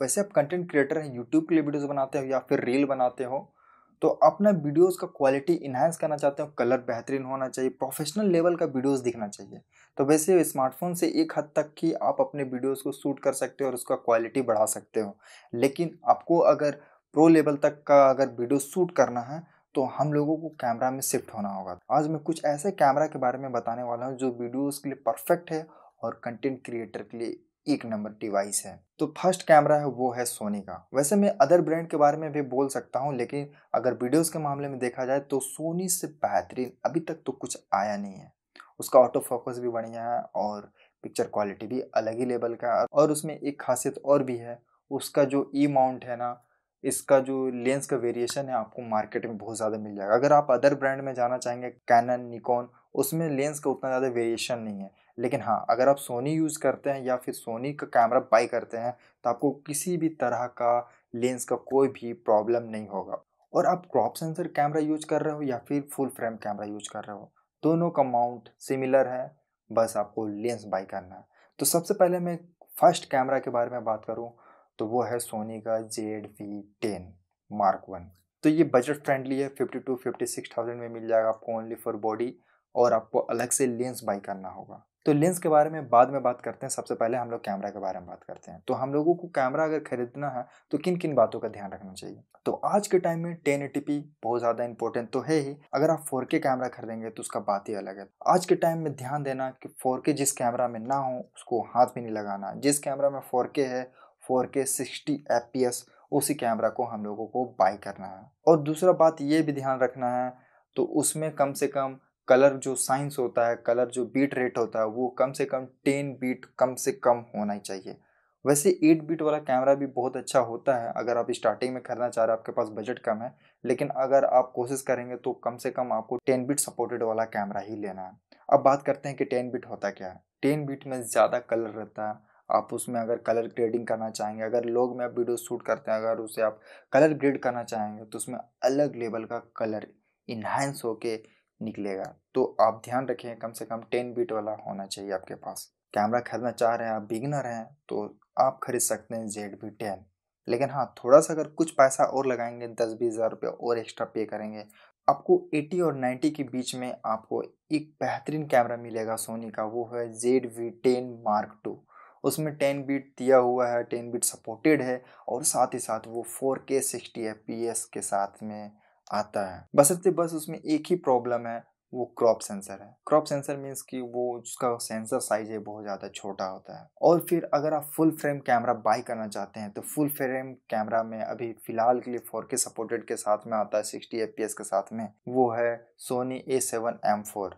वैसे आप content creator हैं, यूट्यूब के लिए वीडियोस बनाते हो या फिर रील बनाते हो, तो अपना वीडियोस का क्वालिटी इन्हांस करना चाहते हो, कलर बेहतरीन होना चाहिए, प्रोफेशनल लेवल का वीडियोस दिखना चाहिए। तो वैसे स्मार्टफोन से एक हद तक कि आप अपने वीडियोस को शूट कर सकते हो और उसका क्वालिटी बढ़ा सकते हो। लेकिन आपको अगर प्रो लेवल तक का अगर वीडियो शूट करना है तो हम लोगों को कैमरा में शिफ्ट होना होगा। आज मैं कुछ ऐसे कैमरा के बारे में बताने वाला हूँ जो वीडियोस के लिए परफेक्ट है और कंटेंट क्रिएटर के लिए एक नंबर डिवाइस है। तो फर्स्ट कैमरा है वो है सोनी का। वैसे मैं अदर ब्रांड के बारे में भी बोल सकता हूँ, लेकिन अगर वीडियोस के मामले में देखा जाए तो सोनी से बेहतरीन अभी तक तो कुछ आया नहीं है। उसका ऑटो फोकस भी बढ़िया है और पिक्चर क्वालिटी भी अलग ही लेवल का है। और उसमें एक खासियत और भी है, उसका जो ई माउंट है ना, इसका जो लेंस का वेरिएशन है आपको मार्केट में बहुत ज़्यादा मिल जाएगा। अगर आप अदर ब्रांड में जाना चाहेंगे, कैनन, निकॉन, उसमें लेंस का उतना ज़्यादा वेरिएशन नहीं है। लेकिन हाँ, अगर आप सोनी यूज़ करते हैं या फिर सोनी का कैमरा बाई करते हैं तो आपको किसी भी तरह का लेंस का कोई भी प्रॉब्लम नहीं होगा। और आप क्रॉप सेंसर कैमरा यूज कर रहे हो या फिर फुल फ्रेम कैमरा यूज कर रहे हो, दोनों का माउंट सिमिलर है, बस आपको लेंस बाई करना है। तो सबसे पहले मैं फर्स्ट कैमरा के बारे में बात करूँ तो वो है सोनी का ZV-10 मार्क 1। तो ये बजट फ्रेंडली है, 52-56,000 में मिल जाएगा आपको ओनली फॉर बॉडी, और आपको अलग से लेंस बाई करना होगा। तो लेंस के बारे में बाद में बात करते हैं, सबसे पहले हम लोग कैमरा के बारे में बात करते हैं। तो हम लोगों को कैमरा अगर खरीदना है तो किन किन बातों का ध्यान रखना चाहिए। तो आज के टाइम में 1080p बहुत ज़्यादा इंपॉर्टेंट तो है ही। अगर आप 4K कैमरा खरीदेंगे तो उसका बात ही अलग है। आज के टाइम में ध्यान देना कि 4K जिस कैमरा में ना हो उसको हाथ भी नहीं लगाना। जिस कैमरा में 4K है, 4K 60 fps, उसी कैमरा को हम लोगों को बाई करना है। और दूसरा बात ये भी ध्यान रखना है, तो उसमें कम से कम कलर जो साइंस होता है, कलर जो बीट रेट होता है, वो कम से कम 10 बीट कम से कम होना ही चाहिए। वैसे 8 बीट वाला कैमरा भी बहुत अच्छा होता है अगर आप स्टार्टिंग में खरीदना चाह रहे हैं, आपके पास बजट कम है। लेकिन अगर आप कोशिश करेंगे तो कम से कम आपको 10 बीट सपोर्टेड वाला कैमरा ही लेना है। अब बात करते हैं कि 10 बीट होता क्या है। 10 बीट में ज़्यादा कलर रहता है। आप उसमें अगर कलर ग्रेडिंग करना चाहेंगे, अगर लोग में आप वीडियो शूट करते हैं, अगर उसे आप कलर ग्रेड करना चाहेंगे तो उसमें अलग लेवल का कलर इन्हांस होके निकलेगा। तो आप ध्यान रखें कम से कम 10 बीट वाला होना चाहिए आपके पास। कैमरा खरीदना चाह रहे हैं, आप बिगिनर हैं, तो आप खरीद सकते हैं ZV-10। लेकिन हाँ, थोड़ा सा अगर कुछ पैसा और लगाएंगे, 10-20 हज़ार रुपये और एक्स्ट्रा पे करेंगे, आपको 80 और 90 के बीच में आपको एक बेहतरीन कैमरा मिलेगा सोनी का, वो है ZV-10 मार्क 2। उसमें 10 बीट दिया हुआ है, 10 बीट सपोर्टेड है, और साथ ही साथ वो 4K 60 fps के साथ में आता है। बस उसमें एक ही प्रॉब्लम है, वो क्रॉप सेंसर है। क्रॉप सेंसर मीन्स कि वो उसका सेंसर साइज है बहुत ज़्यादा छोटा होता है। और फिर अगर आप फुल फ्रेम कैमरा बाई करना चाहते हैं तो फुल फ्रेम कैमरा में अभी फिलहाल के लिए 4K सपोर्टेड के साथ में आता है, 60 fps के साथ में, वो है सोनी A7M4।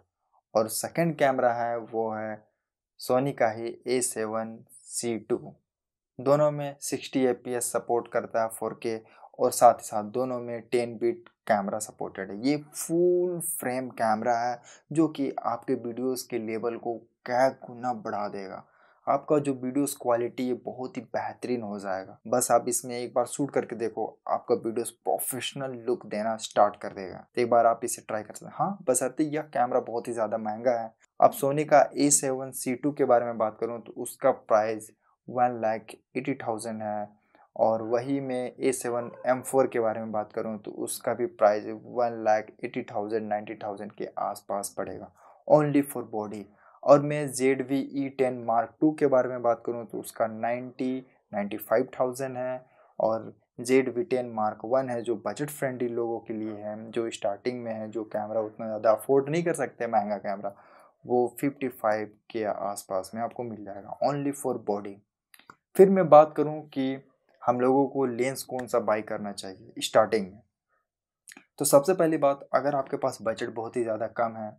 और सेकंड कैमरा है वो है सोनी का ही A7C2। दोनों में 60 fps सपोर्ट करता है 4K, और साथ ही साथ दोनों में 10 बिट कैमरा सपोर्टेड है। ये फुल फ्रेम कैमरा है जो कि आपके वीडियोस के लेवल को कई गुना बढ़ा देगा। आपका जो वीडियोस क्वालिटी है बहुत ही बेहतरीन हो जाएगा। बस आप इसमें एक बार शूट करके देखो, आपका वीडियोस प्रोफेशनल लुक देना स्टार्ट कर देगा। तो एक बार आप इसे ट्राई कर सकते हैं। हाँ, बशर्ते यह कैमरा बहुत ही ज़्यादा महंगा है। अब सोनी का A7C2 के बारे में बात करूँ तो उसका प्राइस 1,80,000 है। और वही मैं A7M4 के बारे में बात करूं तो उसका भी प्राइस 1,80,000 90,000 के आसपास पड़ेगा ओनली फॉर बॉडी। और मैं ZV-E10 मार्क 2 के बारे में बात करूं तो उसका 95,000 है। और ZV-10 मार्क 1 है जो बजट फ्रेंडली लोगों के लिए है, जो स्टार्टिंग में है, जो कैमरा उतना ज़्यादा अफोर्ड नहीं कर सकते महंगा कैमरा, वो 55 के आसपास में आपको मिल जाएगा ओनली फॉर बॉडी। फिर मैं बात करूं कि हम लोगों को लेंस कौन सा बाई करना चाहिए स्टार्टिंग में। तो सबसे पहली बात, अगर आपके पास बजट बहुत ही ज़्यादा कम है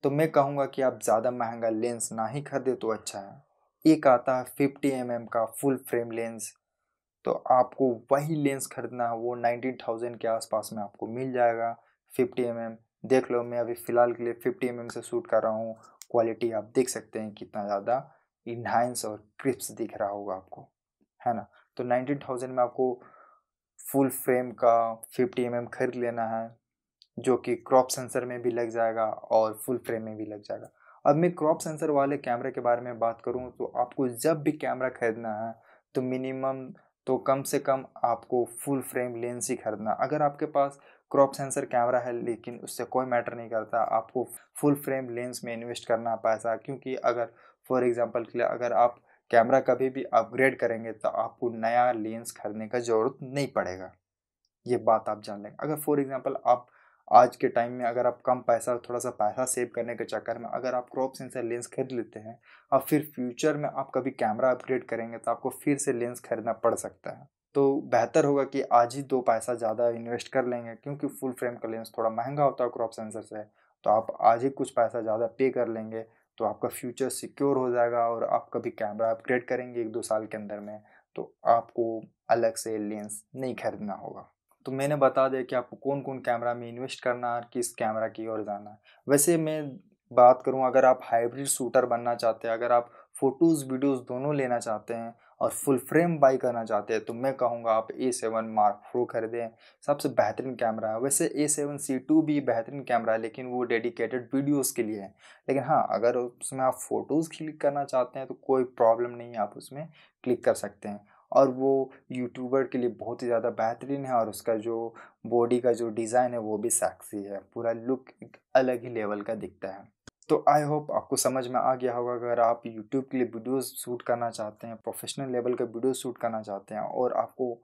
तो मैं कहूँगा कि आप ज़्यादा महंगा लेंस ना ही खरीदे तो अच्छा है। एक आता है 50 mm का फुल फ्रेम लेंस, तो आपको वही लेंस खरीदना है, वो 19,000 के आसपास में आपको मिल जाएगा। 50 mm देख लो, मैं अभी फ़िलहाल के लिए 50 mm से शूट कर रहा हूँ। क्वालिटी आप देख सकते हैं कितना ज़्यादा इन्हांस और क्रिस्प दिख रहा होगा आपको, है ना। तो 19,000 में आपको फुल फ्रेम का 50 mm खरीद लेना है, जो कि क्रॉप सेंसर में भी लग जाएगा और फुल फ्रेम में भी लग जाएगा। अब मैं क्रॉप सेंसर वाले कैमरे के बारे में बात करूं तो आपको जब भी कैमरा खरीदना है तो मिनिमम तो कम से कम आपको फुल फ्रेम लेंस ही खरीदना। अगर आपके पास क्रॉप सेंसर कैमरा है लेकिन उससे कोई मैटर नहीं करता, आपको फुल फ्रेम लेंस में इन्वेस्ट करना पैसा, क्योंकि अगर फॉर एग्जांपल के लिए अगर आप कैमरा कभी भी अपग्रेड करेंगे तो आपको नया लेंस खरीदने का ज़रूरत नहीं पड़ेगा। ये बात आप जान लें। अगर फॉर एग्जांपल आप आज के टाइम में अगर आप कम पैसा, थोड़ा सा पैसा सेव करने के चक्कर में अगर आप क्रॉप सेंसर लेंस खरीद लेते हैं और फिर फ्यूचर में आप कभी कैमरा अपग्रेड करेंगे तो आपको फिर से लेंस खरीदना पड़ सकता है। तो बेहतर होगा कि आज ही 2 पैसा ज़्यादा इन्वेस्ट कर लेंगे, क्योंकि फुल फ्रेम का लेंस थोड़ा महंगा होता है क्रॉप सेंसर से। तो आप आज ही कुछ पैसा ज़्यादा पे कर लेंगे तो आपका फ्यूचर सिक्योर हो जाएगा, और आप कभी कैमरा अपग्रेड करेंगे 1-2 साल के अंदर में तो आपको अलग से लेंस नहीं खरीदना होगा। तो मैंने बता दिया कि आपको कौन कौन कैमरा में इन्वेस्ट करना है और किस कैमरा की ओर जाना है। वैसे मैं बात करूं, अगर आप हाइब्रिड शूटर बनना चाहते हैं, अगर आप फोटोज़ वीडियोज़ दोनों लेना चाहते हैं और फुल फ्रेम बाई करना चाहते हैं तो मैं कहूँगा आप A7 Mark Pro खरीदें। सबसे बेहतरीन कैमरा है। वैसे A7C2 भी बेहतरीन कैमरा है लेकिन वो डेडिकेटेड वीडियोज़ के लिए है। लेकिन हाँ, अगर उसमें आप फ़ोटोज़ क्लिक करना चाहते हैं तो कोई प्रॉब्लम नहीं है, आप उसमें क्लिक कर सकते हैं। और वो यूट्यूबर के लिए बहुत ही ज़्यादा बेहतरीन है, और उसका जो बॉडी का जो डिज़ाइन है वो भी सेक्सी है, पूरा लुक एक अलग ही लेवल का दिखता है। तो आई होप आपको समझ में आ गया होगा। अगर आप यूट्यूब के लिए वीडियोस शूट करना चाहते हैं, प्रोफेशनल लेवल का वीडियो शूट करना चाहते हैं, और आपको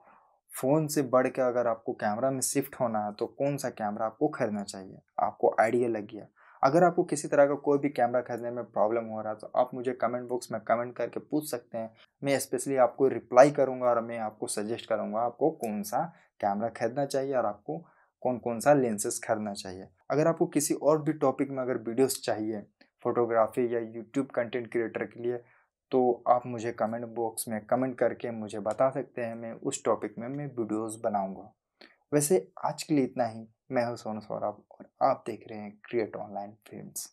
फ़ोन से बढ़ के अगर आपको कैमरा में शिफ्ट होना है तो कौन सा कैमरा आपको खरीदना चाहिए, आपको आइडिया लग गया। अगर आपको किसी तरह का कोई भी कैमरा खरीदने में प्रॉब्लम हो रहा है तो आप मुझे कमेंट बॉक्स में कमेंट करके पूछ सकते हैं। मैं स्पेशली आपको रिप्लाई करूंगा और मैं आपको सजेस्ट करूंगा आपको कौन सा कैमरा खरीदना चाहिए और आपको कौन कौन सा लेंसेज खरीदना चाहिए। अगर आपको किसी और भी टॉपिक में अगर वीडियोस चाहिए फोटोग्राफी या यूट्यूब कंटेंट क्रिएटर के लिए, तो आप मुझे कमेंट बॉक्स में कमेंट करके मुझे बता सकते हैं। मैं उस टॉपिक में मैं वीडियोस बनाऊंगा। वैसे आज के लिए इतना ही। मैं हूं सोनू सौरभ और आप देख रहे हैं क्रिएट ऑनलाइन फिल्म्स।